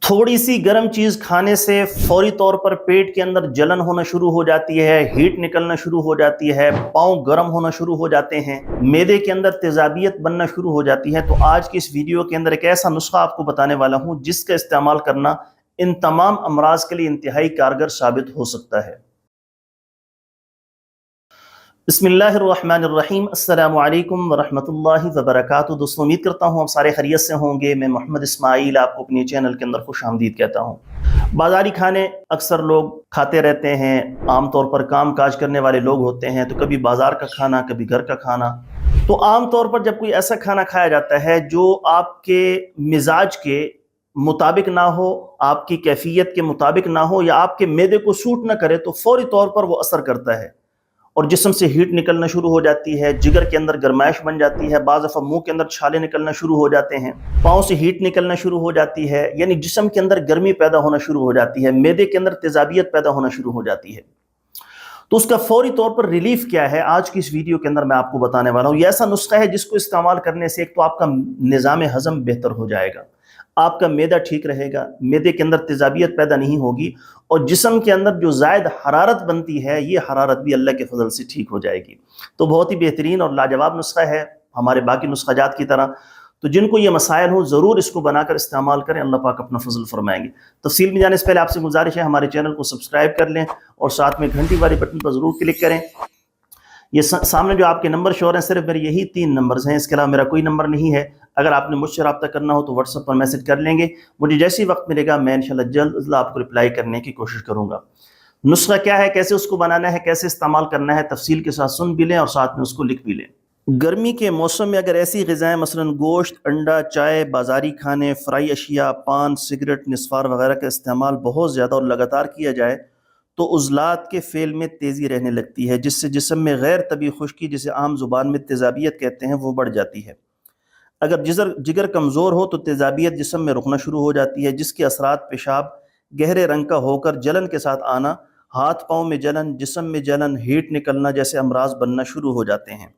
थोड़ी सी गर्म चीज़ खाने से फौरी तौर पर पेट के अंदर जलन होना शुरू हो जाती है, हीट निकलना शुरू हो जाती है, पाँव गर्म होना शुरू हो जाते हैं, मैदे के अंदर तेजाबियत बनना शुरू हो जाती है। तो आज की इस वीडियो के अंदर एक ऐसा नुस्खा आपको बताने वाला हूँ जिसका इस्तेमाल करना इन तमाम अमराज के लिए इंतहाई कारगर साबित हो सकता है। बिस्मिल्लाहिर्रहमानिर्रहीम, अस्सलामु अलैकुम वरहमतुल्लाहि वबरकातुहू। दोस्तों, उम्मीद करता हूँ आप सारे खैरियत से होंगे। मैं मोहम्मद इस्माइल आपको अपने चैनल के अंदर खुश आमदीद कहता हूँ। बाज़ारी खाने अक्सर लोग खाते रहते हैं, आमतौर पर काम काज करने वाले लोग होते हैं, तो कभी बाज़ार का खाना, कभी घर का खाना। तो आमतौर पर जब कोई ऐसा खाना खाया जाता है जो आपके मिजाज के मुताबिक ना हो, आपकी कैफियत के मुताबिक ना हो, या आपके मैदे को सूट ना करे, तो फौरी तौर पर वो असर करता है और जिस्म से हीट निकलना शुरू हो जाती है, जिगर के अंदर गर्माइश बन जाती है, बाज़ दफ़ा मुंह के अंदर छाले निकलना शुरू हो जाते हैं, पाँव से हीट निकलना शुरू हो जाती है, यानी जिस्म के अंदर गर्मी पैदा होना शुरू हो जाती है, मैदे के अंदर तेजाबियत पैदा होना शुरू हो जाती है। तो उसका फौरी तौर पर रिलीफ क्या है, आज की इस वीडियो के अंदर मैं आपको बताने वाला हूँ। ये ऐसा नुस्खा है जिसको इस्तेमाल करने से एक तो आपका निज़ाम हज़म बेहतर हो जाएगा, आपका मैदा ठीक रहेगा, मैदे के अंदर तेजाबियत पैदा नहीं होगी, और जिस्म के अंदर जो ज़ायद हरारत बनती है, ये हरारत भी अल्लाह के फजल से ठीक हो जाएगी। तो बहुत ही बेहतरीन और लाजवाब नुस्खा है हमारे बाकी नुस्खाजात की तरह। तो जिनको ये मसाइल हो, ज़रूर इसको बनाकर इस्तेमाल करें, अल्लाह पाक अपना फजल फरमाएंगे। तफसील में जाने से पहले आपसे गुजारिश है, हमारे चैनल को सब्सक्राइब कर लें और साथ में घंटी वाले बटन पर ज़रूर क्लिक करें। ये सामने जो आपके नंबर शो हैं, सिर्फ मेरे यही 3 नंबर्स हैं, इसके अलावा मेरा कोई नंबर नहीं है। अगर आपने मुझसे रब्ता करना हो तो व्हाट्सएप पर मैसेज कर लेंगे। मुझे जैसे ही वक्त मिलेगा मैं इंशाल्लाह जल्द आपको रिप्लाई करने की कोशिश करूँगा। नुस्खा क्या है, कैसे उसको बनाना है, कैसे इस्तेमाल करना है, तफसील के साथ सुन भी लें और साथ में उसको लिख भी लें। गर्मी के मौसम में अगर ऐसी ग़िज़ाएँ मसलन गोश्त, अंडा, चाय, बाज़ारी खाने, फ्राई अशिया, पान, सिगरेट, निस्वार वगैरह का इस्तेमाल बहुत ज़्यादा और लगातार किया जाए तो उज़लात के फ़ेल में तेज़ी रहने लगती है, जिससे जिस्म में गैर तबी खुश्की, जिसे आम ज़ुबान में तेज़ाबियत कहते हैं, वो बढ़ जाती है। अगर जिगर कमज़ोर हो तो तेज़ाबियत जिस्म में रुकना शुरू हो जाती है, जिसके असरात पेशाब गहरे रंग का होकर जलन के साथ आना, हाथ पाँव में जलन, जिस्म में जलन, हीट निकलना जैसे अमराज बनना शुरू हो जाते हैं।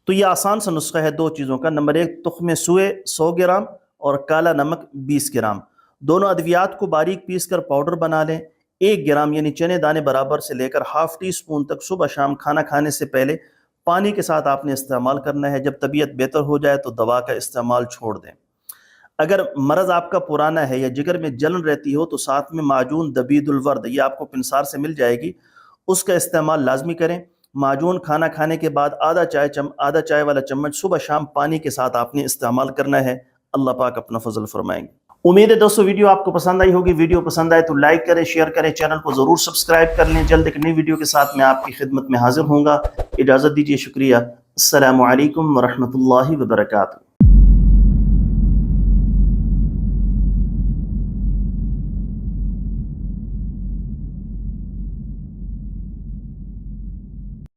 तो ये आसान सा नुस्खा है 2 चीज़ों का। नंबर 1, तुख्म सूए 100 ग्राम और काला नमक 20 ग्राम। दोनों अद्वियात को बारीक पीस कर पाउडर बना लें। 1 ग्राम यानी चने दाने बराबर से लेकर हाफ टी स्पून तक सुबह शाम खाना खाने से पहले पानी के साथ आपने इस्तेमाल करना है। जब तबीयत बेहतर हो जाए तो दवा का इस्तेमाल छोड़ दें। अगर मरज़ आपका पुराना है या जिगर में जलन रहती हो तो साथ में माजून दबीदुल वर्द, ये आपको पिंसार से मिल जाएगी, उसका इस्तेमाल लाजमी करें। माजून खाना खाने के बाद आधा चाय वाला चम्मच सुबह शाम पानी के साथ आपने इस्तेमाल करना है। अल्लाह पाक अपना फजल फरमाएंगे। उम्मीद है दोस्तों वीडियो आपको पसंद आई होगी। वीडियो पसंद आए तो लाइक करें, शेयर करें, चैनल को ज़रूर सब्सक्राइब कर लें। जल्द एक नई वीडियो के साथ मैं आपकी खिदमत में हाजिर होऊंगा। इजाज़त दीजिए, शुक्रिया। अस्सलामु अलैकुम वरहमतुल्लाहि वबरकातुहू।